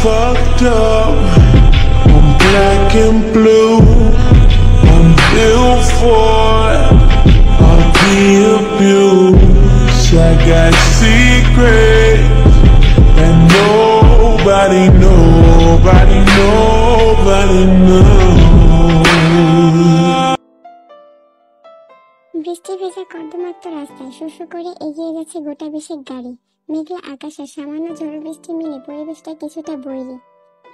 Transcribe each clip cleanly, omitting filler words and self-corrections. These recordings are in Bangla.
fucked up. I'm black and blue. I'm built for all the abuse. I got secrets that nobody knows. বৃষ্টি ভেজা কর্দমাক্ত রাস্তায় শুশু করে এগিয়ে যাচ্ছে গোটা বিশেক গাড়ি। মেঘলা আকাশে সামান্য ঝড় বৃষ্টি মিলে পরিবেশটা কিছুটা বৈরী।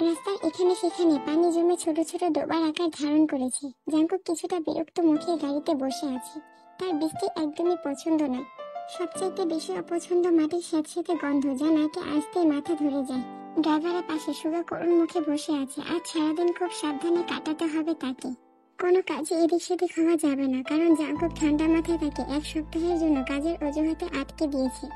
রাস্তার এখানে সেখানে পানি জমে ছোট ছোট ডোবার আকার ধারণ করেছে। জাঙ্কুক কিছুটা বিরক্ত মুখে গাড়িতে বসে আছে। তার বৃষ্টি একদমই পছন্দ নয়। সবচাইতে বেশি অপছন্দ মাটির স্যাঁতস্যাঁতে গন্ধ, যা নাকে আসতেই মাথা ধরে যায়। ড্রাইভারের পাশে সুগা করুণ মুখে বসে আছে। আজ সারাদিন খুব সাবধানে কাটাতে হবে তাকে। কোনো কাজে এদিক সেদিক হওয়া যাবে না, কারণ জাঙ্কুক ঠান্ডা মাথায় তাকে 1 সপ্তাহের জন্য কাজের অজুহাতে আটকে দিয়েছে।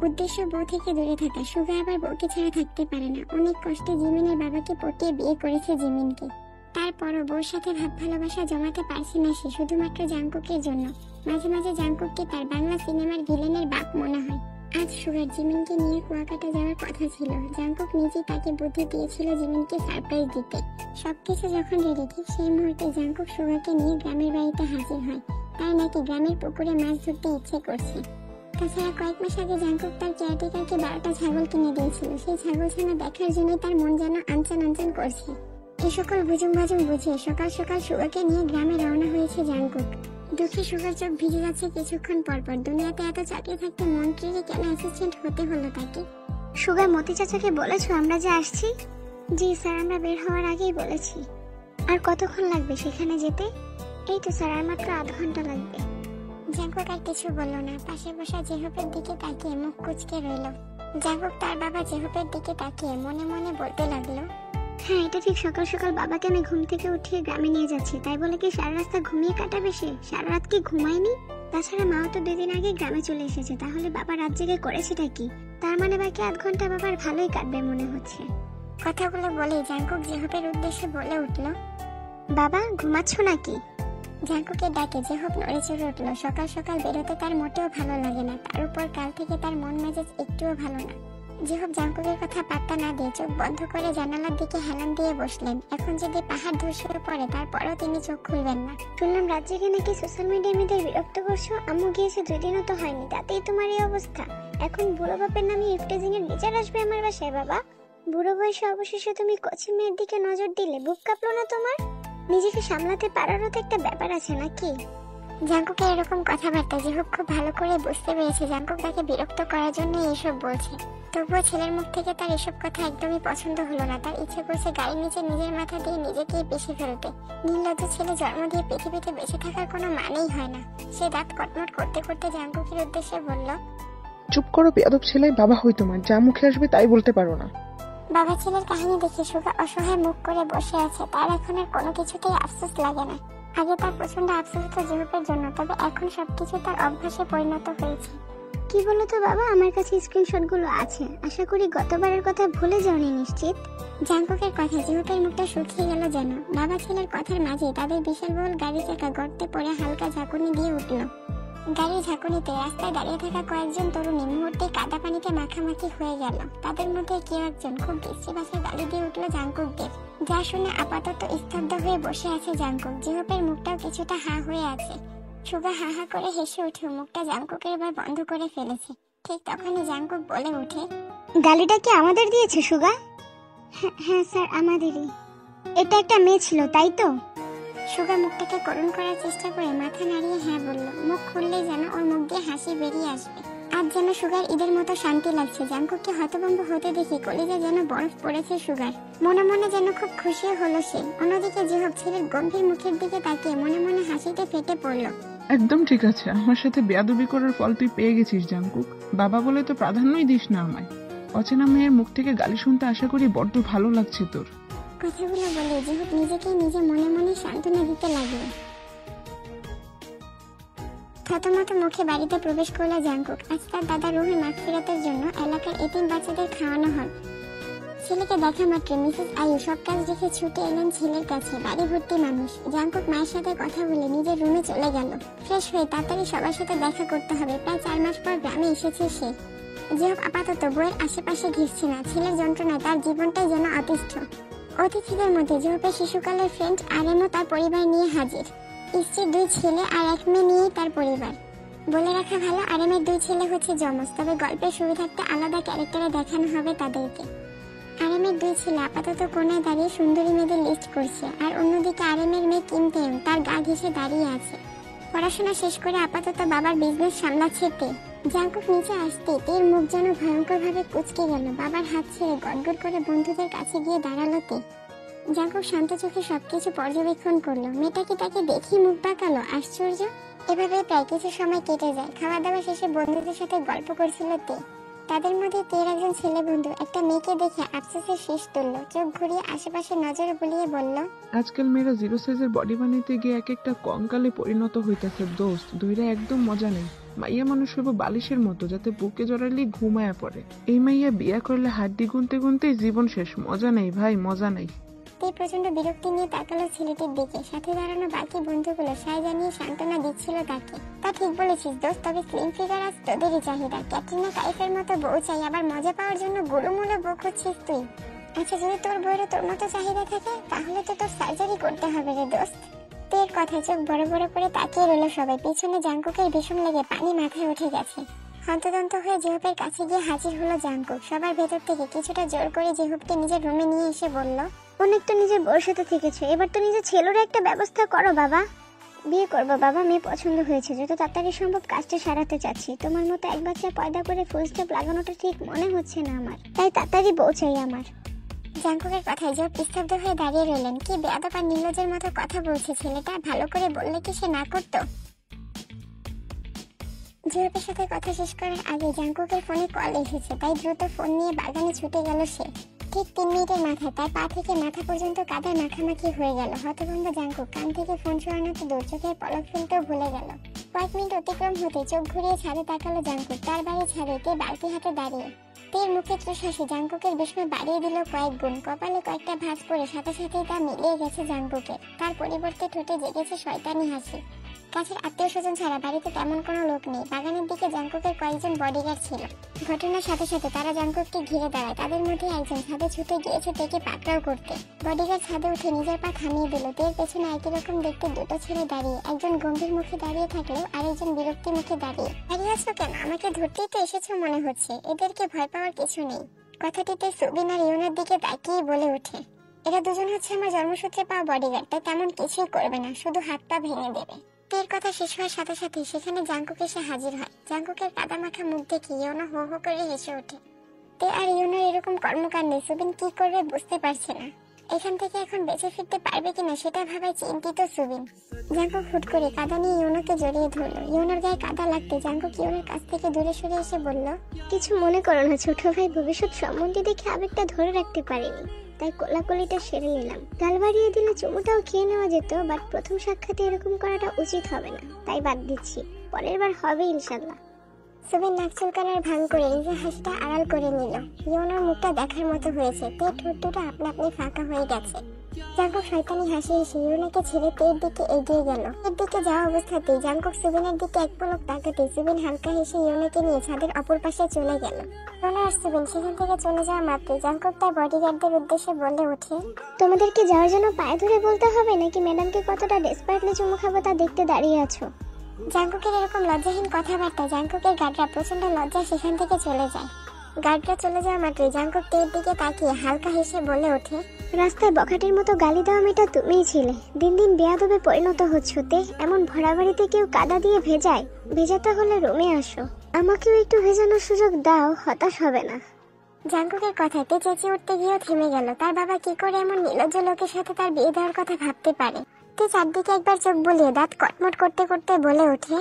উদ্দেশ্য বউ থেকে দূরে থাকা। সুগা আবার বউকে ছাড়া থাকতে পারে না। অনেক কষ্টে জিমিনের বাবাকে পটিয়ে বিয়ে করেছে জিমিনকে। তারপরও বউর সাথে ভাব ভালোবাসা জমাতে পারছে না সে, শুধুমাত্র জাঙ্কুকের জন্য। মাঝে মাঝে জাঙ্কুককে তার বাংলা সিনেমার ভিলেনের বাপ মনে হয়। আজ সুগার জিমিনকে নিয়ে কুয়াকাটা যাওয়ার কথা ছিল। জাঙ্কুক নিজেই তাকে বুদ্ধি দিয়েছিল জিমিনকে সারপ্রাইজ দিতে। সবকিছু যখন রেডি, ঠিক সেই মুহূর্তে জাঙ্কুক সুগাকে নিয়ে গ্রামের বাড়িতে হাজির হয়। তার নাকি গ্রামের পুকুরে মাছ ধরতে ইচ্ছে করছে। তাছাড়া কয়েক মাস আগে জাঙ্কুক তার কেয়ারটেকারকে 12টা ছাগল কিনে দিয়েছিল। সেই ছাগলছানা দেখার জন্যই তার মন যেন আনচান আনচান করছে। এই সকল ভুজুম ভাজুম বুঝিয়ে সকাল সকাল সুগাকে নিয়ে গ্রামে রওনা হয়েছে জাঙ্কুক। দুঃখে সুগার চোখ ভিজে যাচ্ছে কিছুক্ষণ পরপর। দুনিয়াতে এত চাকরি থাকতে মন্ত্রীকে কেন অ্যাসিস্ট্যান্ট হতে হলো তাকে? সুগা, মতি চাচাকে বলেছো আমরা যে আসছি? জি স্যার, আমরা বের হওয়ার আগেই বলেছি। আর কতক্ষণ লাগবে সেখানে যেতে? এই তো স্যার, আর মাত্র আধ ঘন্টা লাগবে। জাঙ্কুক আর কিছু বলল না। পাশে বসা জেহপের দিকে তাকিয়ে মুখ কুঁচকে রইল। জাঙ্কুক তার বাবা জেহপের দিকে তাকিয়ে মনে মনে বলতে লাগলো, হ্যাঁ এটা ঠিক, সকাল সকাল বাবাকে আমি ঘুম থেকে উঠিয়ে গ্রামে নিয়ে যাচ্ছি। তাই বলে কি সারা রাস্তা ঘুমিয়ে কাটাবে সে? সারা রাত কি ঘুমায়নি? তাছাড়া মাও তো 2 দিন আগে গ্রামে চলে এসেছে। তাহলে বাবা রাত জেগে করেছেটা কি? তার মানে বাকি আধ ঘন্টা বাবার ভালোই কাটবে মনে হচ্ছে। কথাগুলো বলে জাঙ্কুক জেহপের উদ্দেশ্যে বলে উঠল, বাবা ঘুমাচ্ছ নাকি? জাঙ্কুকের ডাকে জেহপ নড়ে চড়ে উঠল। সকাল সকাল বেরোতে তার মোটেও ভালো লাগে না। তার উপর কাল থেকে তার মন মেজাজ একটুও ভালো না। জেহপ জাঙ্কুকের কথা পাত্তা না দিয়ে চোখ বন্ধ করে জানালার দিকে হেলান দিয়ে বসলেন। এখন যদি পাহাড় ধসে পড়ে তারপরেও তিনি চোখ খুলবেন না। শুনলাম রাত জেগে নাকি সোশ্যাল মিডিয়ায় মেয়েদের বিরক্ত করছো। আম্মু গিয়েছে 2 দিনও তো হয়নি, তাতেই তোমার এই অবস্থা। এখন বুড়ো বাপের নামে ইফটেজিং এর বিচার আসবে আমার বাসায়? বাবা, বুড়ো বয়সে অবশেষে তুমি কচি মেয়ের দিকে নজর দিলে, বুক কাঁপলো না তোমার? নিজেকে সামলাতে পারারও তো একটা ব্যাপার আছে নাকি? জাঙ্কুকের এরকম কথাবার্তা জেহপ খুব ভালো করে বুঝতে পেরেছে। জাঙ্কুক তাকে বিরক্ত করার জন্য এসব বলছে। তবুও ছেলের মুখ থেকে তার এসব কথা একদমই পছন্দ হলো না। তার ইচ্ছে করছে গাড়ির নিচে নিজের মাথা দিয়ে নিজেকেই পেশে ফেলতে। নির্লজ্জ ছেলে জন্ম দিয়ে পৃথিবীতে বেঁচে থাকার কোনো মানেই হয় না। সে দাঁত কটমট করতে করতে জাঙ্কুকের উদ্দেশ্যে বলল, চুপ করো বেয়াদব ছেলে, বাবা হই তোমার, যা মুখে আসবে তাই বলতে পারো না। বাবা ছেলের কাহিনী দেখে সুগা অসহায় মুখ করে বসে আছে। তার এখন আর কোনো কিছুতেই আফসোস লাগে না। আগে তার প্রচন্ড আফসোস হতো জেহপের জন্য, তবে এখন সবকিছু তার অভ্যাসে পরিণত হয়েছে। কি বলো তো বাবা, আমার কাছে স্ক্রিনশট গুলো আছে। আশা করি গতবারের কথা ভুলে যাওনি নিশ্চিত? জাঙ্কুকের কথা জেহপের মুখটা শুকিয়ে গেল যেন। বাবা ছেলের কথার মাঝে তাদের বিশালবহুল গাড়ি চাকা গর্তে পড়ে হালকা ঝাঁকুনি দিয়ে উঠল। গাড়ির ঝাঁকুনিতে রাস্তায় দাঁড়িয়ে থাকা কয়েকজন তরুণী মুহূর্তে কাদা পানিতে মাখামাখি হয়ে গেল। তাদের মধ্যে কেউ একজন খুব বিশ্রী ভাষায় গালি দিয়ে উঠল জাঙ্কুকদের, যা শুনে আপাতত স্তব্ধ হয়ে বসে আছে জাঙ্কুক। জেহপের মুখটাও কিছুটা হা হয়ে আছে। সুগা হা হা করে হেসে উঠে মুখটা জাঙ্কুকের এবার বন্ধ করে ফেলেছে। ঠিক তখনই জাঙ্কুক বলে উঠে, গালিটা কি আমাদের দিয়েছে সুগা? হ্যাঁ স্যার, আমাদেরই। এটা একটা মেয়ে ছিল তাই তো? সুগা মুখটাকে করুণ করার চেষ্টা করে মাথা নাড়িয়ে হ্যাঁ বলল। মুখ খুললেই যেন ওর মুখ দিয়ে হাসি বেরিয়ে আসবে। আজ যেন সুগার ঈদের মতো শান্তি লাগছে। জাঙ্কুককে হতভম্ব হতে দেখে কলিজা যেন বরফ পড়েছে সুগার। মনে মনে যেন খুব খুশি হলো সে। অন্যদিকে জেহপ ছেলের গম্ভীর মুখের দিকে তাকিয়ে মনে মনে হাসিতে ফেটে পড়ল। একদম ঠিক আছে, আমার সাথে বেয়াদবি করার ফল তুই পেয়ে গেছিস জাঙ্কুক। বাবা বলে তো প্রাধান্যই দিস না আমায়। অচেনা মেয়ের মুখ থেকে গালি শুনতে আশা করি বড্ড ভালো লাগছে তোর। কথাগুলো বলে জেহপ নিজেকে নিজে মনে মনে সান্ত্বনা দিতে লাগলো। থতমত মুখে বাড়িতে প্রবেশ করলো জাঙ্কুক। আজ তার দাদা রুহের মাগফিরাতের জন্য এলাকার এতিম বাচ্চাদের খাওয়ানো হয়। ছেলেকে দেখা মাত্র মিসেস আয়ু সব কাজ রেখে ছুটে এলেন ছেলের কাছে। বাড়ি ভর্তি মানুষ। জাঙ্কুক মায়ের সাথে কথা বলে নিজের রুমে চলে গেল। ফ্রেশ হয়ে তাড়াতাড়ি সবার সাথে দেখা করতে হবে। প্রায় 4 মাস পর গ্রামে এসেছে সে। জিহব আপাতত বইয়ের আশেপাশে ঘিরছে না। ছেলের যন্ত্রণায় তার জীবনটাই যেন অতিষ্ঠ। অতিথিদের মধ্যে জিহবের শিশুকালের ফ্রেন্ড আরেমও তার পরিবার নিয়ে হাজির। স্ত্রীর 2 ছেলে আর 1 মেয়ে নিয়েই তার পরিবার। বলে রাখা ভালো, আরেমের 2 ছেলে হচ্ছে যমজ, তবে গল্পের সুবিধার্থে আলাদা ক্যারেক্টারে দেখানো হবে তাদেরকে। আরেমের 2 ছেলে আপাতত কোনায় দাঁড়িয়ে সুন্দরী মেয়েদের লিস্ট করছে, আর অন্যদিকে আরেমের মেয়ে কিমতেয়ং তার গা ঘেঁষে দাঁড়িয়ে আছে। পড়াশোনা শেষ করে আপাতত বাবার বিজনেস সামলাচ্ছে তে। জাঙ্কুক নিচে আসতে তের মুখ যেন ভয়ঙ্কর ভাবে কুঁচকে গেল। বাবার হাত ছেড়ে গড়গড় করে বন্ধুদের কাছে গিয়ে দাঁড়ালো তে। জাঙ্কুক শান্ত চোখে সবকিছু পর্যবেক্ষণ করলো। মেয়েটা কি তাকে দেখি মুখ বাঁকালো? আশ্চর্য। এভাবে প্রায় কিছু সময় কেটে যায়। খাওয়া দাওয়া শেষে বন্ধুদের সাথে গল্প করছিল তে। তাদের মধ্যে তের একজন ছেলে বন্ধু একটা মেয়েকে দেখে আফসোসের শেষ তুলল। চোখ ঘুরিয়ে আশেপাশে নজর বুলিয়ে বলল, আজকাল মেয়েরা 0 সাইজের বডি বানাইতে গিয়ে এক একটা কঙ্কালে পরিণত হইতেছে দোস্ত। ধৈর্য একদম মজা নেই। মাইয়া মানুষ হইব বালিশের মতো, যাতে বুকে জড়াইলেই ঘুমায়া পড়ে। এই মাইয়া বিয়া করলে হাড্ডি গুনতে গুনতেই জীবন শেষ। মজা নেই ভাই, মজা নেই। তে প্রচন্ড বিরক্তি নিয়ে তাকালো ছেলেটির দিকে। সাথে দাঁড়ানো বাকি বন্ধুগুলো সায় জানিয়ে সান্ত্বনা দিচ্ছিল তাকে। তা ঠিক বলেছিস দোস্ত, তবে স্লিম ফিগার আজ তোদেরই চাহিদা। ক্যাটরিনা কাইফের মতো বউ চাই, আবার মজা পাওয়ার জন্য গুলুমুলো বউ খুঁজছিস তুই। আচ্ছা, যদি তোর বউয়েরও তোর মতো চাহিদা থাকে তাহলে তো তোর সার্জারি করতে হবে রে দোস্ত। তের কথায় চোখ বড় বড় করে তাকিয়ে রইল সবাই। পিছনে জাঙ্কুকের ভীষণ লেগে পানি মাথায় উঠে গেছে। হন্তদন্ত হয়ে জিহবের কাছে গিয়ে হাজির হলো জাঙ্কুক। সবার ভেতর থেকে কিছুটা জোর করে জিহবকে নিজের রুমে নিয়ে এসে বলল, অনেক তো নিজের বউর সাথে থেকেছো, এবার তো নিজের ছেলের একটা ব্যবস্থা করো বাবা। বিয়ে করবো বাবা, মেয়ে পছন্দ হয়েছে। যত তাড়াতাড়ি সম্ভব কাজটা সারাতে চাচ্ছি। তোমার মতো এক বাচ্চা পয়দা করে ফুল স্টপ লাগানোটা ঠিক মনে হচ্ছে না আমার, তাই তাড়াতাড়ি বউ চাই আমার। জাঙ্কুকের কথায় জিহব স্তব্ধ হয়ে দাঁড়িয়ে রইলেন। কি বেয়াদব আর নির্লজ্জের মতো কথা বলছে ছেলেটা। ভালো করে বললে কি সে না করতো? জিহবের সাথে কথা শেষ করার আগে জাঙ্কুকের ফোনে কল এসেছে, তাই দ্রুত ফোন নিয়ে বাগানে ছুটে গেল সে। ঠিক 3 মিনিটের মাথায় তার পা থেকে মাথা পর্যন্ত কাদায় মাখামাখি হয়ে গেল। হতভম্ব জাঙ্কুক কান থেকে ফোন সরানো তো দূর, চোখের পলক ফেলতেও ভুলে গেল। কয়েক মিনিট অতিক্রম হতে চোখ ঘুরিয়ে ছাদে তাকালো জাঙ্কুক। তার বাড়ি ছাদে তে বালতি হাতে দাঁড়িয়ে। তের মুখে হাসি জাঙ্কুকের বিস্ময় বাড়িয়ে দিল কয়েক গুণ। কপালে কয়েকটা ভাঁজ পড়ে সাথে সাথেই তা মিলিয়ে গেছে জাঙ্কুকের। তার পরিবর্তে ঠোঁটে জেগেছে শয়তানি হাসি। কাছের আত্মীয় স্বজন ছাড়া বাড়িতে তেমন কোনো লোক নেই। বাগানের দিকে জাঙ্কুকের কয়েকজন বডিগার্ড ছিল। ঘটনার সাথে সাথে তারা জাঙ্কুককে ঘিরে দাঁড়ায়। তাদের মধ্যে একজন ছাদে ছুটে গিয়েছে তেকে পাকড়াও করতে। বডিগার্ড ছাদে উঠে নিজের পা থামিয়ে দিল। তের পেছনে একই রকম দেখতে 2টো ছেলে দাঁড়িয়ে। একজন গম্ভীর মুখে দাঁড়িয়ে থাকলেও আরেকজন বিরক্তি মুখে দাঁড়িয়ে। দাঁড়িয়ে আছো কেন? আমাকে ধরতেই তো এসেছো মনে হচ্ছে। এদেরকে ভয় পাওয়ার কিছু নেই। কথাটিতে সুবিন আর ইউনার দিকে তাকিয়ে বলে ওঠে, এরা দুজন হচ্ছে আমার জন্মসূত্রে পাওয়া বডিগার্ড, তাই তেমন কিছুই করবে না, শুধু হাত পা ভেঙে দেবে। তের কথা শেষ হওয়ার সাথে সাথে সেখানে জাঙ্কুক এসে হাজির হয়। জাঙ্কুকের কাদা মাখা মুখ দেখে ইউনা হো হো করে হেসে ওঠে। তে আর ইউনার এরকম কর্মকাণ্ডে সুবিন কি করবে বুঝতে পারছে না। এখান থেকে এখন বেঁচে ফিরতে পারবে কিনা সেটা ভাবায় চিন্তিত সুবিন। জাঙ্কুক হুট করে কাদা নিয়ে ইউনাকে জড়িয়ে ধরলো। ইউনার গায়ে কাদা লাগতে জাঙ্কুক ইউনার কাছ থেকে দূরে সরে এসে বলল, কিছু মনে করো না ছোট ভাই, ভবিষ্যৎ সম্বন্ধে দেখে আবেগটা ধরে রাখতে পারিনি, তাই কোলাকুলিটা সেরে নিলাম। গাল বাড়িয়ে দিলে চুমুটাও খেয়ে নেওয়া যেত, বাট প্রথম সাক্ষাতে এরকম করাটা উচিত হবে না, তাই বাদ দিচ্ছি। পরের বার হবে ইনশাল্লাহ। সুবিন নাক চুলকানোর ভান করে নিজের হাসিটা আড়াল করে নিল। ইউনার মুখটা দেখার মতো হয়েছে। তের ঠোঁট দুটো আপনা আপনি ফাঁকা হয়ে গেছে। জাঙ্কুক শয়তানি হাসি হেসে ইউনাকে ছেড়ে তের দিকে এগিয়ে গেল। এর দিকে যাওয়া অবস্থাতেই জাঙ্কুক সুবিনের দিকে এক পলক তাকাতে সুবিন হালকা হেসে ইউনাকে নিয়ে ছাদের অপর পাশে চলে গেল। ইউনা আর সুবিন সেখান থেকে চলে যাওয়া মাত্রই জাঙ্কুক তার বডিগার্ডদের উদ্দেশ্যে বলে ওঠে, তোমাদেরকে যাওয়ার জন্য পায়ে ধরে বলতে হবে নাকি ম্যাডামকে কতটা ডেসপারেটলি চুমু খাবো তা দেখতে দাঁড়িয়ে আছো? জাঙ্কুকের এরকম লজ্জাহীন কথাবার্তা জাঙ্কুকের গার্ডরা প্রচন্ড লজ্জায় সেখান থেকে চলে যায়। গার্ডরা চলে যাওয়া মাত্রই জাঙ্কুক তের দিকে তাকিয়ে হালকা হেসে বলে ওঠে, রাস্তায় বখাটির মতো গালি দেওয়া মেয়েটা তুমিই ছিলে। দিন দিন বেয়াদবে পরিণত হচ্ছ তে। এমন ভরা বাড়িতে কেউ কাদা দিয়ে ভেজায়? ভেজাতে হলে রুমে আসো, আমাকেও একটু ভেজানোর সুযোগ দাও, হতাশ হবে না। জাঙ্কুকের কথায় তে চেঁচিয়ে উঠতে গিয়েও থেমে গেল। তার বাবা কি করে এমন নির্লজ্জ লোকের সাথে তার বিয়ে দেওয়ার কথা ভাবতে পারে? তে চারদিকে একবার চোখ বুলিয়ে দাঁত কটমট করতে করতে বলে ওঠে,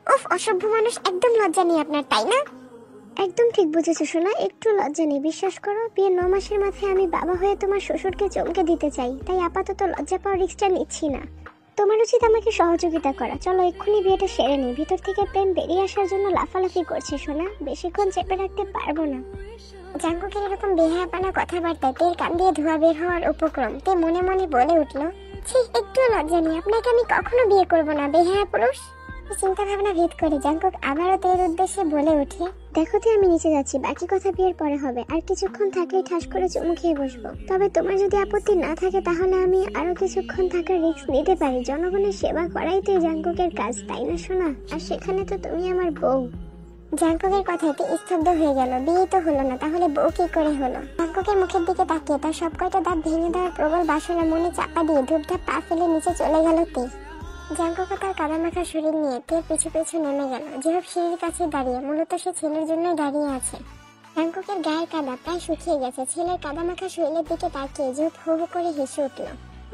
উফ, অসভ্য মানুষ, একদম লজ্জা নেই আপনার, তাই না? একদম ঠিক বুঝেছো সোনা, একটু লজ্জা নেই। বিশ্বাস করো, বিয়ের 9 মাসের মাথায় আমি বাবা হয়ে তোমার শ্বশুরকে চমকে দিতে চাই, তাই আপাতত লজ্জা পাওয়ার রিস্কটা নিচ্ছি না। তোমার উচিত আমাকে সহযোগিতা করা। চলো এক্ষুনি বিয়েটা সেরে নিই। ভিতর থেকে প্রেম বেরিয়ে আসার জন্য লাফালাফি করছে সোনা, বেশিক্ষণ চেপে রাখতে পারবো না। জাঙ্কুকের এরকম বেহায়াপানা কথাবার্তায় তের কান দিয়ে ধোঁয়া বের হওয়ার উপক্রম। তে মনে মনে বলে উঠলো, ছি, একটু লজ্জা নেই, আপনাকে আমি কখনো বিয়ে করবো না, বেহায়া পুরুষ। চিন্তা ভাবনা ভেদ করে জাঙ্কুক আবারও তের উদ্দেশ্যে বলে ওঠে, দেখো তো আমি নিচে যাচ্ছি, বাকি কথা বিয়ের পরে হবে। আর কিছুক্ষণ থাকলেই ঠাস করে চুমু খেয়ে বসবো। তবে তোমার যদি আপত্তি না থাকে তাহলে আমি আরো কিছুক্ষণ থাকার রিস্ক নিতে পারি। জনগণের সেবা করাই তো জাঙ্কুকের কাজ, তাই না সোনা? আর সেখানে তো তুমি আমার বউ। জাঙ্কুকের কথাতে স্তব্ধ হয়ে গেল। বিয়ে তো হলো না, তাহলে বউ কি করে হলো? জাঙ্কুকের মুখের দিকে তাকিয়ে তার সব কয়টা দাঁত ভেঙে দেওয়ার প্রবল বাসনা মনে চাপা দিয়ে ধূপধাপ পা ফেলে নিচে চলে গেল তে। জাঙ্কুকও তার কাদামাখা শরীর নিয়ে তের পিছু পিছু নেমে গেল। যেহেতু সিঁড়ির কাছে দাঁড়িয়ে, মূলত সে ছেলের জন্যই দাঁড়িয়ে আছে। জাঙ্কুকের গায়ের কাদা প্রায় শুকিয়ে গেছে। ছেলের কাদামাখা শরীরের দিকে তাকিয়ে জোপ হু হু করে হেসে উঠল।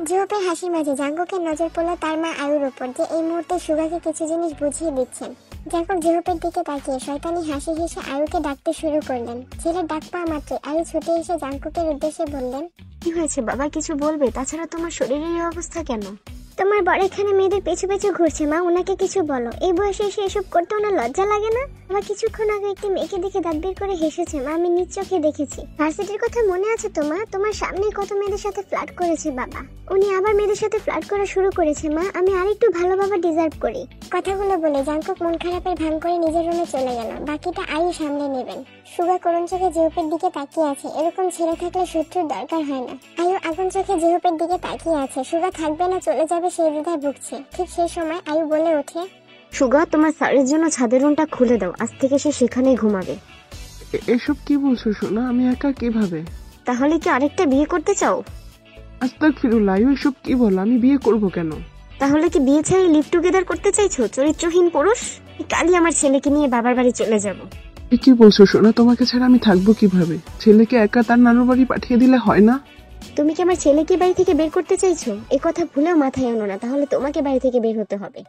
জোপের হাসির মাঝে জাঙ্কুকের নজর পড়ল তার মা আয়ুর উপর, যে এই মুহূর্তে সুগাকে কিছু জিনিস বুঝিয়ে দিচ্ছেন। জাঙ্কুক জেহপের দিকে তাকিয়ে শয়তানি হাসি হেসে আয়ুকে ডাকতে শুরু করলেন। ছেলের ডাক পাওয়া মাত্র আয়ু ছুটে এসে জাঙ্কুকের উদ্দেশ্যে বললেন, কি হয়েছে বাবা, কিছু বলবে? তাছাড়া তোমার শরীরের এই অবস্থা কেন? তোমার বড় এখানে মেয়েদের পেছু পেছু ঘুরছে, মা ওনাকে কিছু বলো। এই বয়সে এসে এসব করতে ওনার লজ্জা লাগে না? আবার কিছুক্ষণ আগে একটি মেয়েকে দেখে দাঁত বের করে হেসেছে, মা আমি নিজ চোখে দেখেছি। ভার্সিটির কথা মনে আছে তোমার? তোমার সামনেই কত মেয়েদের সাথে ফ্লার্ট করেছে বাবা। উনি আবার মেয়েদের সাথে ফ্লার্ট করা শুরু করেছে, মা আমি আরেকটু ভালো বাবা ডিজার্ভ করি। কথাগুলো বলে জাঙ্কুক মন খারাপের ভান করে নিজের রুমে চলে গেল। বাকিটা আয়ু সামলে নেবেন। সুগা করুণ চোখে জেহপের দিকে তাকিয়ে আছে। এরকম ছেলে থাকলে শত্রুর দরকার হয় না। আয়ু আগুন চোখে জেহপের দিকে তাকিয়ে আছে। সুগা থাকবে না চলে যাবে সেই দ্বিধায় ভুগছে। ঠিক সেই সময় আয়ু বলে ওঠে, সুগা তোমার স্যারের জন্য ছাদের রুমটা খুলে দাও, আজ থেকে সে সেখানেই ঘুমাবে। এসব কি বলছো সোনা? আমি একা কিভাবে? তাহলে কি আরেকটা বিয়ে করতে চাও? আস্তাগফিরুল্লাহ, এসব কি বলো? আমি বিয়ে করব কেন? তাহলে কি বিয়ে ছেড়ে লিভ টুগেদার করতে চাইছো, চরিত্রহীন পুরুষ? কালই আমার ছেলেকে নিয়ে বাবার বাড়ি চলে যাব। কি বলছো সোনা? তোমাকে ছাড়া আমি থাকবো কিভাবে? ছেলেকে একা তার নানুর বাড়ি পাঠিয়ে দিলে হয় না? তুমি কি আমার ছেলেকে বাড়ি থেকে বের করতে চাইছো? এই কথা ভুলেও মাথায় আনো না, তাহলে তোমাকে বাড়ি থেকে বের হতে হবে।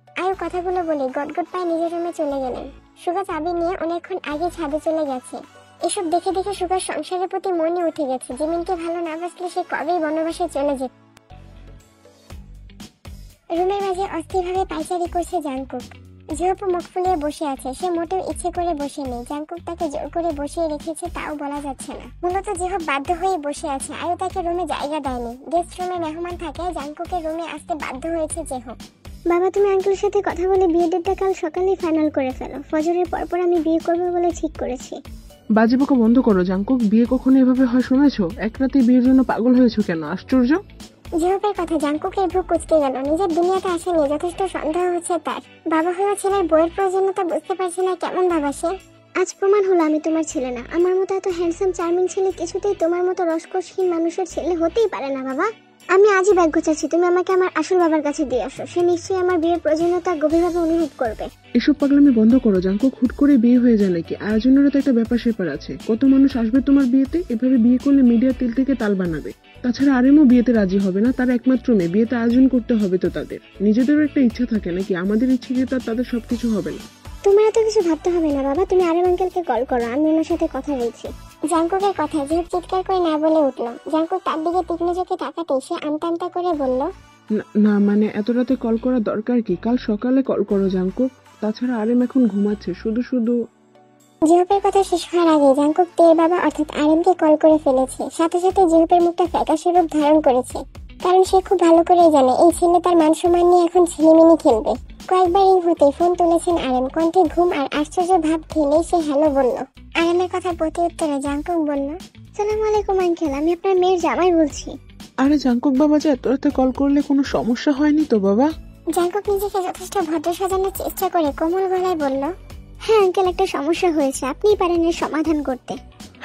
আয়ু কথাগুলো বলে গটগট পায়ে নিজের রুমে চলে গেলেন। সুগা চাবি নিয়ে অনেকক্ষণ আগে ছাদে চলে গেছে। এসব দেখে দেখে সুগার সংসারের প্রতি মনে উঠে গেছে। জিমিনকে ভালো না বাসলে সে কবেই বনবাসে চলে যেত। রুমের মাঝে অস্থিরভাবে পায়চারি করছে জাঙ্কুক। জিহপু মুখ ফুলিয়ে বসে আছে। সে মোটেও ইচ্ছে করে বসে নেই। জাঙ্কুক তাকে জোর করে বসিয়ে রেখেছে তাও বলা যাচ্ছে না। মূলত জিহপ বাধ্য হয়ে বসে আছে। আয়ু তাকে রুমে জায়গা দেয়নি। গেস্ট রুমে মেহমান থাকে, জাঙ্কুকের রুমে আসতে বাধ্য হয়েছে জেহপ। বাবা তুমি আঙ্কেলের সাথে কথা বলে বিয়ে ডেটটা কাল সকালেই ফাইনাল করে ফেলো। ফজরের পরপর আমি বিয়ে করবো বলে ঠিক করেছি। বাজে বকা বন্ধ করো জাঙ্কুক। বিয়ে কখনো এভাবে হয় শুনেছো? এক রাতে বিয়ের জন্য পাগল হয়েছো কেন? আশ্চর্য। জিহপের কথা জাঙ্কুকের ভ্রু কুঁচকে গেল। নিজের দুনিয়াতে আসা নিয়ে যথেষ্ট সন্দেহ হচ্ছে তার। বাবা হওয়া ছেলের বইয়ের প্রয়োজনীয়তা বুঝতে পারছে না কেমন বাবা সে। আজ প্রমাণ হলো আমি তোমার ছেলে না। আমার মতো এত হ্যান্ডসাম চার্মিং ছেলে কিছুতেই তোমার মতো রসকসহীন মানুষের ছেলে হতেই পারে না বাবা। আমি আজই ভাগ্য চাচ্ছি তুমি আমাকে আমার আসল বাবার কাছে দিয়ে আসো। সে নিশ্চয়ই আমার বিয়ের প্রয়োজনীয়তা গভীরভাবে অনুভব করবে। এসব পাগলামি বন্ধ করো জাঙ্কুক। হুট করে বিয়ে হয়ে যায় নাকি? আয়োজনেরও তো একটা ব্যাপার স্যাপার আছে। কত মানুষ আসবে তোমার বিয়েতে? এভাবে বিয়ে করলে মিডিয়া তেল থেকে তাল বানাবে। তাছাড়া আরেমও বিয়েতে রাজি হবে না। তার একমাত্র মেয়ে, বিয়েতে আয়োজন করতে হবে তো তাদের। নিজেদেরও একটা ইচ্ছা থাকে নাকি? আমাদের ইচ্ছে যে তাদের সবকিছু হবে না। তোমার এত কিছু ভাবতে হবে না বাবা। তুমি আরেম আঙ্কেলকে কল করো, আমি ওনার সাথে কথা বলছি। জাঙ্কুকের কথা জিহপ চিৎকার করে না বলে উঠল। জাঙ্কুক তার দিকে তীক্ষ্ণ চোখে তাকাতেই সে আমতা আমতা করে বলল, না মানে এত রাতে কল করার দরকার কি? কাল সকালে কল করো জাঙ্কুক। তাছাড়া আরেম এখন ঘুমাচ্ছে। শুধু জিহপের কথা শেষ হওয়ার আগে জাঙ্কুক তের বাবা অর্থাৎ আরেমকে কল করে ফেলেছে। সাথে সাথে জিহপের মুখটা ফ্যাকাশে রূপ ধারণ করেছে। কারণ সে খুব ভালো করেই জানে এই ছেলে তার মান সম্মান নিয়ে এখন ছিনিমিনি খেলবে। কয়েকবার রিং হতে ফোন তুলেছেন আরেম। কণ্ঠে ঘুম আর আশ্চর্য ভাব খেলেই সে হ্যালো বলল। আরেমের কথা প্রতি উত্তরে জাঙ্কুক বলল, আসসালামু আলাইকুম আঙ্কেল, আমি আপনার মেয়ের জামাই বলছি। আরে জাঙ্কুক বাবা, যে এত রাতে কল করলে কোনো সমস্যা হয়নি তো বাবা? জাঙ্কুক নিজেকে যথেষ্ট ভদ্র সাজানোর চেষ্টা করে কোমল গলায় বলল, হ্যাঁ আঙ্কেল একটা সমস্যা হয়েছে, আপনিই পারেন এর সমাধান করতে।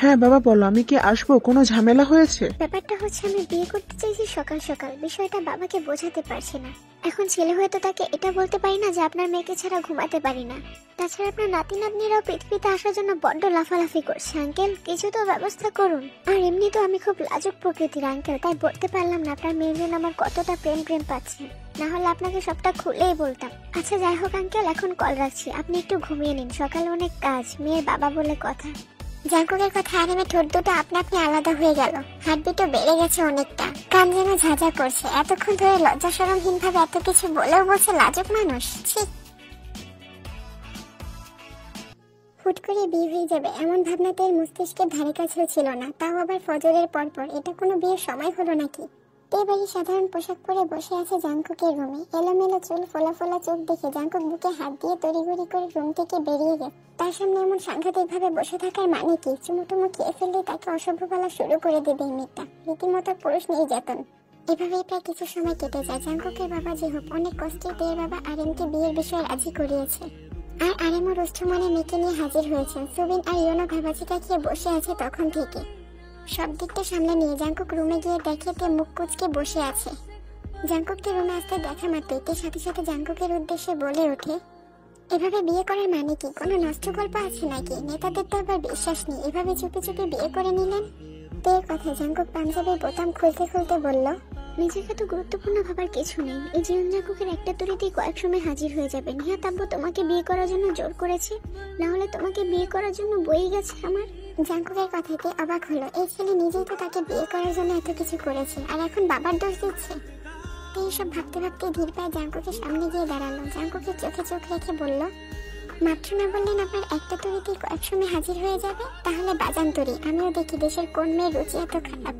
হ্যাঁ বাবা বলো, আমি কি আসবো? কোনো ঝামেলা হয়েছে? ব্যাপারটা হচ্ছে আমি বিয়ে করতে চাইছি সকাল সকাল। বিষয়টা বাবাকে বোঝাতে পারছি না। এখন ছেলে হয়তো তাকে এটা বলতে পারি না যে আপনার মেয়েকে ছাড়া ঘুমাতে পারি না। তাছাড়া আপনার নাতি নাতনিরাও পৃথিবীতে আসার জন্য বড্ড লাফালাফি করছে। আঙ্কেল কিছু তো ব্যবস্থা করুন। আর এমনি তো আমি খুব লাজুক প্রকৃতির আঙ্কেল, তাই বলতে পারলাম না আপনার মেয়ের জন্য আমার কতটা প্রেম পাচ্ছে। না হলে আপনাকে সবটা খুলেই বলতাম। আচ্ছা যাই হোক আঙ্কেল, এখন কল রাখছি, আপনি একটু ঘুমিয়ে নিন, সকালে অনেক কাজ, মেয়ের বাবা বলে কথা। জাঙ্কুকের কথা আরেমের ঠোঁট দুটো আপনা আপনি আলাদা হয়ে গেল। হার্টবিটও বেড়ে গেছে অনেকটা। কান যেন ঝাঁঝা করছে। এতক্ষণ ধরে লজ্জা শরমহীন ভাবে এত কিছু বলেও বলছে লাজুক মানুষ। ছি। হুট করে বিয়ে হয়ে যাবে এমন ভাবনাতে এর মস্তিষ্কের ধারে কাছেও ছিল না। তাও আবার ফজরের পরপর। এটা কোনো বিয়ের সময় হলো নাকি? তে বাড়ি সাধারণ পোশাক পরে বসে আছে জাংকুকের রুমে। এলোমেলো চুল, ফোলা ফোলা চোখ দেখে জাংকুক বুকে হাত দিয়ে তড়িঘড়ি করে রুম থেকে বেরিয়ে গেল। তার সামনে এমন সাংঘাতিক ভাবে বসে থাকার মানে কি? চুমুটুমু খেয়ে ফেললে তাকে অসভ্য বলা শুরু করে দেবে এই মেয়েটা। রীতিমতো পুরুষ নির্যাতন। এভাবেই প্রায় কিছু সময় কেটে যায়। জাংকুকের বাবা জিহুপ অনেক কষ্টে তের বাবা আরেমকে বিয়ের বিষয়ে রাজি করিয়েছে। আর আরেমও রুষ্ট মনে মেয়েকে নিয়ে হাজির হয়েছেন। সুবিন আর ইয়োনো ভাবাচিকা খেয়ে বসে আছে তখন থেকে। সব দিকটা সামনে নিয়ে জাংকুক রুমে গিয়ে দেখে তে মুখ কুচকে বসে আছে। জাংকুককে রুমে আসতে দেখা মাত্রই তে সাথে সাথে জাংকুকের উদ্দেশ্যে বলে ওঠে, এভাবে বিয়ে করার মানে কি? কোনো নষ্ট গল্প আছে নাকি? নেতাদের তো আবার বিশ্বাস নেই, এভাবে চুপি চুপি বিয়ে করে নিলেন। তের কথা জাংকুক পাঞ্জাবির বোতাম খুলতে খুলতে বলল, নিজেকে তো গুরুত্বপূর্ণ ভাবার কিছু নেই। এই জীবন জাংকুকের একটা তরিতেই কয়েক সময় হাজির হয়ে যাবে। নিহাত আব্বু তোমাকে বিয়ে করার জন্য জোর করেছে, না হলে তোমাকে বিয়ে করার জন্য বই গেছে আমার। জাংকুকের কথাতে অবাক হলো। এই ছেলে নিজেই তো তাকে বিয়ে করার জন্য এত কিছু করেছে, আর এখন বাবার দোষ দিচ্ছে। এইসব ভাবতে ভাবতে ধীর পায়ে জাংকুকের সামনে গিয়ে দাঁড়ালো। জাংকুকের চোখে চোখ রেখে বলল, মাত্র না বললেন আপনার একটা তরিতেই কয়েক সময় হাজির হয়ে যাবে? তাহলে বাজান তরি, আমিও দেখি দেশের কোন মেয়ের রুচি এত খারাপ।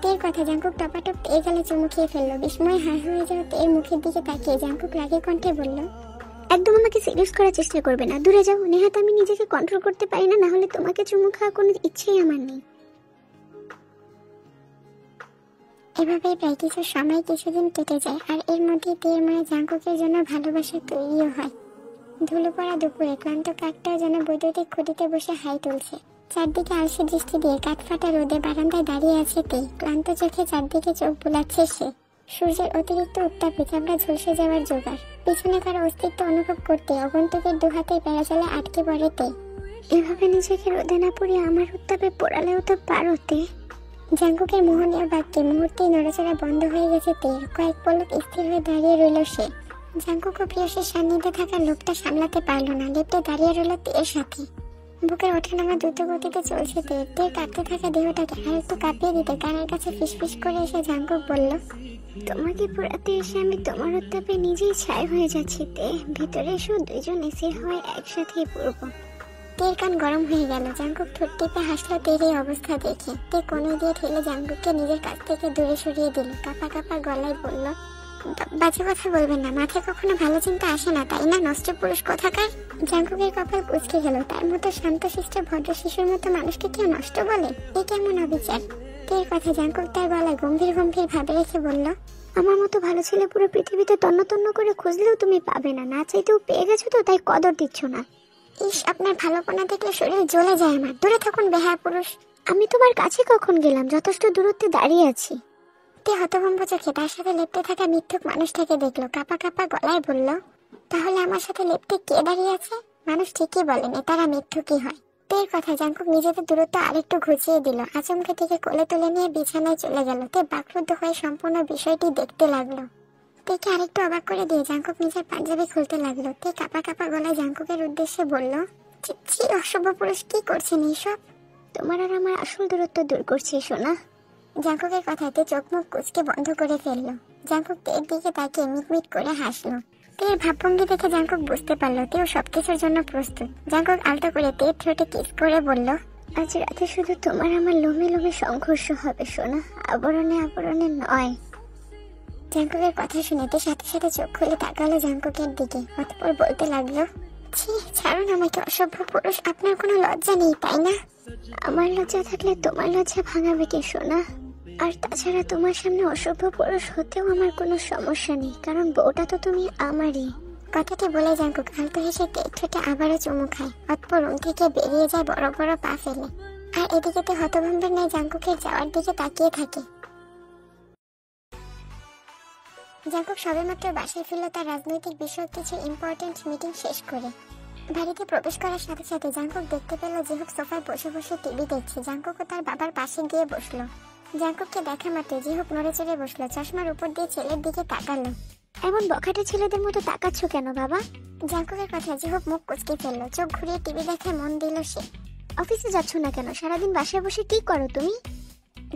তের কথা জাংকুক টপাটপ তের গালে চুমু খেয়ে ফেললো। বিস্ময়ে হাঁ হয়ে যাওয়া তের মুখের দিকে তাকিয়ে জাংকুক রাগে কণ্ঠে বলল, একদম আমাকে সিরিয়াস করার চেষ্টা করবে না, দূরে যাও। নেহাত আমি নিজেকে কন্ট্রোল করতে পারি না, হলে তোমাকে চুমু খাওয়া কোনো ইচ্ছেই আমার নেই। এভাবেই প্রায় কিছু সময় কিছুদিন কেটে যায়। আর এর মধ্যে তের মনে জাংকুকের জন্য ভালোবাসা তৈরিও হয়। ধুলো পড়া দুপুরে ক্লান্ত কাকটাও যেন বৈদ্যুতিক খুঁটিতে বসে হাই তুলছে। চারদিকে আলসে দৃষ্টি দিয়ে কাঠফাটা রোদে বারান্দায় দাঁড়িয়ে আছে তে। ক্লান্ত চোখে চারদিকে চোখ বুলাচ্ছে সে। সূর্যের অতিরিক্ত উত্তাপে চামড়া ঝলসে যাওয়ার জোগাড়। পিছনে কারো অস্তিত্ব অনুভব করতে আগন্তুকের দুহাতে প্যারাচালে আটকে পড়ে তে। এভাবে নিজেকে রোদে না পুড়িয়ে আমার উত্তাপে পোড়ালেও তো পারো তে। জাংকুকের মোহনীয় বাক্যে মুহূর্তেই নড়াচড়া বন্ধ হয়ে গেছে তের। কয়েক পলক স্থির হয়ে দাঁড়িয়ে রইল সে। জাংকুক ও প্রিয়সের সান্নিধ্যে থাকা লোকটা সামলাতে পারল না, লেপটে দাঁড়িয়ে রইল তের সাথে। বুকের ওঠানামা দ্রুত গতিতে চলছে তের। তের কাঁপতে থাকা দেহটাকে আর একটু কাঁপিয়ে দিতে কানের কাছে ফিসফিস করে এসে জাংকুক বলল, তোমাকে পোড়াতে এসে আমি তোমার উত্তাপে নিজেই ছাই হয়ে যাচ্ছি তে। ভিতরে এসো, দুইজন এসির হওয়ায় একসাথেই পড়ব। তের কান গরম হয়ে গেল। জাংকুক ঠোঁট টিপে হাসলো তের এই অবস্থা দেখে। তে কোণে দিয়ে ঠেলে জাংকুককে নিজের কাছ থেকে দূরে সরিয়ে দিল। কাঁপা কাঁপা গলায় বলল, বাজে কথা বলবেন না, মাথায় কখনো ভালো চিন্তা আসে না তাই না, নষ্ট পুরুষ কোথাকার। জাংকুকের কপাল কুঁচকে গেল। তার মতো শান্তশিষ্ট ভদ্র শিশুর মতো মানুষকে কেউ নষ্ট বলে? এ কেমন অবিচার। তের কথা জাংকুক তার গলায় গম্ভীর গম্ভীর ভাবে রেখে বলল, আমার মতো ভালো ছেলে পুরো পৃথিবীতে তন্ন তন্ন করে খুঁজলেও তুমি পাবে না, না চাইতেও পেয়ে গেছো তো তাই কদর দিচ্ছ না। ইস, আপনার ভালোপনা দেখলে শরীর জ্বলে যায় আমার। দূরে থাকুন বেহায়া পুরুষ। আমি তোমার কাছে কখন গেলাম? যথেষ্ট দূরত্বে দাঁড়িয়ে আছি। তে হতভম্ব চোখে তার সাথে লেপ্টে থাকা মিথ্যুক মানুষটাকে দেখলো। কাঁপা কাঁপা গলায় বলল, তাহলে আমার সাথে লেপ্টে কে দাঁড়িয়ে আছে? মানুষ ঠিকই বলে, নেতারা মিথ্যুকই হয়। তের কথা জাংকুক নিজেদের দূরত্ব আরেকটু ঘুচিয়ে দিল। আচমকে থেকে কোলে তুলে নিয়ে বিছানায় চলে গেল। তে বাকরুদ্ধ হয়ে সম্পূর্ণ বিষয়টি দেখতে লাগলো। তেকে আরেকটু অবাক করে দিয়ে জাংকুক নিজের পাঞ্জাবি খুলতে লাগলো। তে কাঁপা কাঁপা গলায় জাংকুকের উদ্দেশ্যে বলল, ছি অসভ্য পুরুষ, কি করছেন এইসব? তোমার আর আমার আসল দূরত্ব দূর করছি সোনা। জাংকুকের কথাতে চোখ মুখ কুচকে বন্ধ করে ফেললো। জাংকুক তের দিকে তাকিয়ে মিটমিট করে হাসলো। তের ভাবভঙ্গি দেখে জাংকুক বুঝতে পারলো তেও সবকিছুর জন্য প্রস্তুত। জাংকুক আলতো করে তের ঠোঁটে কিস করে বলল, আজ রাতে শুধু তোমার আমার লোমে লোমে সংঘর্ষ হবে সোনা, আবরণে আবরণে নয়। জাংকুকের কথা শুনে তে সাথে সাথে চোখ খুলে তাকালো জাংকুকের দিকে। অতঃপর বলতে লাগলো, ছি ছাড়ুন আমাকে অসভ্য পুরুষ, আপনার কোনো লজ্জা নেই তাই না? আমার লজ্জা থাকলে তোমার লজ্জা ভাঙাবে কে সোনা? আর তাছাড়া তোমার সামনে অসভ্য পুরুষ হতেও আমার কোনো সমস্যা নেই, কারণ বউটা তো তুমি আমারই। কথাটি বলে জাংকুক আলতো হেসে তের ঠোঁটে আবারও চুমু খায়। অতঃপর রুম থেকে বেরিয়ে যায় বড় বড় পা ফেলে। আর এদিকে তে হতভম্বের ন্যায় জাংকুকের যাওয়ার দিকে তাকিয়ে থাকে। জাংকুক সবেমাত্র বাসায় ফিরল তার রাজনৈতিক বিষয়ক কিছু ইম্পর্টেন্ট মিটিং শেষ করে। বাড়িতে প্রবেশ করার সাথে সাথে জাংকুক দেখতে পেল জিহুক সোফায় বসে বসে টিভি দেখছে। জাংকুকও তার বাবার পাশে গিয়ে বসলো। জাংকুককে দেখা মাত্র জিহুক নড়ে চড়ে বসলো। চশমার উপর দিয়ে ছেলের দিকে তাকালো। এমন বখাটে ছেলেদের মতো তাকাচ্ছ কেন বাবা? জাংকুকের কথা জিহুক মুখ কুচকে ফেললো। চোখ ঘুরিয়ে টিভি দেখে মন দিল সে। অফিসে যাচ্ছ না কেন? সারাদিন বাসায় বসে কি করো তুমি?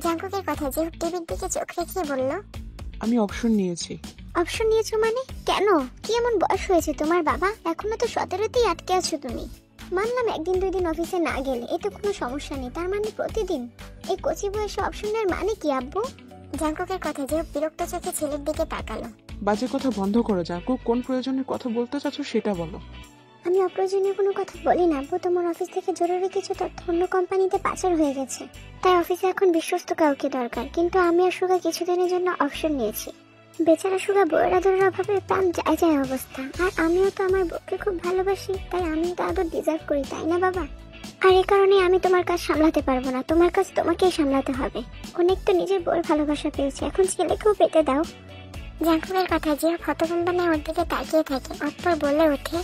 জাংকুকের কথা জিহুক টিভির দিকে চোখ রেখে বলল, আমি অপশন নিয়েছি। অপশন নিয়েছো মানে? কেন? কি এমন বয়স হয়েছে তোমার বাবা? এখনো তো 17তেই আটকে আছো তুমি। মানলাম একদিন দুই দিন অফিসে না গেলে, এ তো কোনো সমস্যা নেই, তার মানে প্রতিদিন? এই কচি বয়সে অপশন নেওয়ার মানে কি আব্বু? জাঙ্কুকের কথা যে বিরক্ত চোখে ছেলের দিকে তাকালো। বাজে কথা বন্ধ করো জাঙ্কুক, কোন প্রয়োজনের কথা বলতে চাচ্ছ সেটা বলো। আমি অপ্রয়োজনীয় কোনো কথা বলি না আব্বু, তোমার অফিস থেকে জরুরি কিছু তথ্য অন্য কোম্পানিতে পাচার হয়ে গেছে, তাই অফিসে এখন বিশ্বস্ত কাউকে দরকার। কিন্তু আমি আর সুগা কিছুদিনের জন্য অপশন নিয়েছি। বেচারা সুগা বউয়ের আদরের অভাবে প্রাণ যায় যায় অবস্থা, আর আমিও তো আমার বউকে খুব ভালোবাসি, তাই আমি তো আদর ডিজার্ভ করি, তাই না বাবা? আর এই কারণে আমি তোমার কাজ সামলাতে পারবো না, তোমার কাজ তোমাকেই সামলাতে হবে। অনেক তো নিজের বউয়ের ভালোবাসা পেয়েছে, এখন ছেলেকেও পেতে দাও। জাঙ্কুকের কথা যে হতভম্ব ওর দিকে তাকিয়ে থাকে। অতঃপর বলে ওঠে,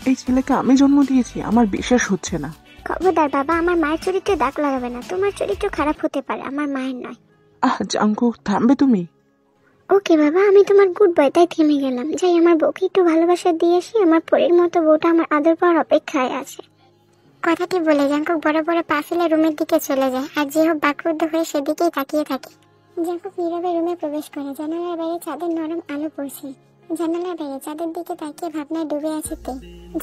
এই ছেলেকে আমি জন্ম দিয়েছি, আমার বিশ্বাস হচ্ছে না। খবরদার বাবা, আমার মায়ের চরিত্রে দাগ লাগাবে না, তোমার চরিত্র খারাপ হতে পারে, আমার মায়ের নয়। জাঙ্কুক থামবে তুমি? ওকে বাবা, আমি তোমার গুড বয়, তাই থেমে গেলাম। যাই আমার বউকে একটু ভালোবাসা দিয়ে আসি, আমার পরীর মতো বউটা আমার আদর পাওয়ার অপেক্ষায় আছে। কথাটি বলে জাঙ্কুক বড় বড় পা ফেলে রুমের দিকে চলে যায়, আর যে হোক বাকরুদ্ধ হয়ে সেদিকেই তাকিয়ে থাকে। জাঙ্কুক নীরবে রুমে প্রবেশ করে। জানালার বাইরে চাঁদের নরম আলো পড়ছে। জানালার বাইরে চাঁদের দিকে তাকিয়ে ভাবনায় ডুবে আছে তে।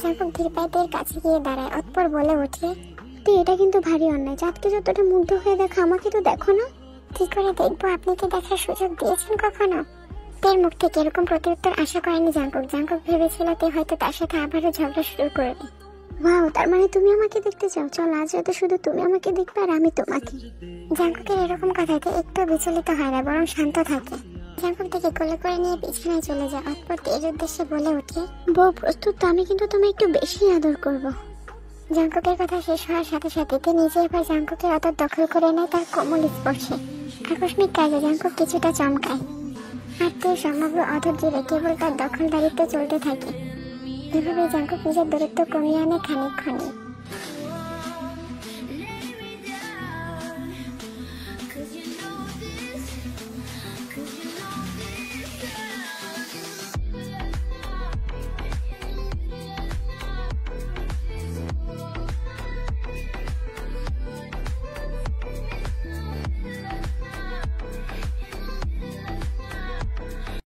জাঙ্কুক ধীর পায়ে তের কাছে গিয়ে দাঁড়ায়। অতঃপর বলে ওঠে, তে এটা কিন্তু ভারী অন্যায়, চাঁদকে যতটা মুগ্ধ হয়ে দেখো, আমাকে তো দেখো না। কি করে দেখবো? আপনি কি দেখার সুযোগ দিয়েছেন কখনো? তের মুখ থেকে এরকম প্রত্যুত্তর আশা করেনি জাঙ্কুক। জাঙ্কুক ভেবেছিল তে হয়তো তার সাথে আবারও ঝগড়া শুরু করবে। ওয়াও, তার মানে তুমি আমাকে দেখতে চাও? চল, আজ হয়তো শুধু তুমি আমাকে দেখবে আর আমি তোমাকে। জাঙ্কুকের এরকম কথাতে একটু বিচলিত হয় না, বরং শান্ত থাকে। জাঙ্কুক থেকে কোলে করে নিয়ে বিছানায় চলে যায়। অতঃপর তের উদ্দেশ্যে বলে ওঠে, বউ প্রস্তুত তো? আমি কিন্তু তোমায় একটু বেশি আদর করব। জাঙ্কুকের কথা শেষ হওয়ার সাথে সাথে তে নিজে এবার জাঙ্কুকের অত দখল করে নেয় তার কোমল স্পর্শে। আকস্মিক কাজে জাঙ্কুক কিছুটা চমকায়, আর তের সমগ্র অধর জুড়ে কেবল তার দখলদারিত্ব চলতে থাকে। এভাবে জাঙ্কুক নিজের দূরত্ব কমিয়ে আনে খানিকক্ষণে।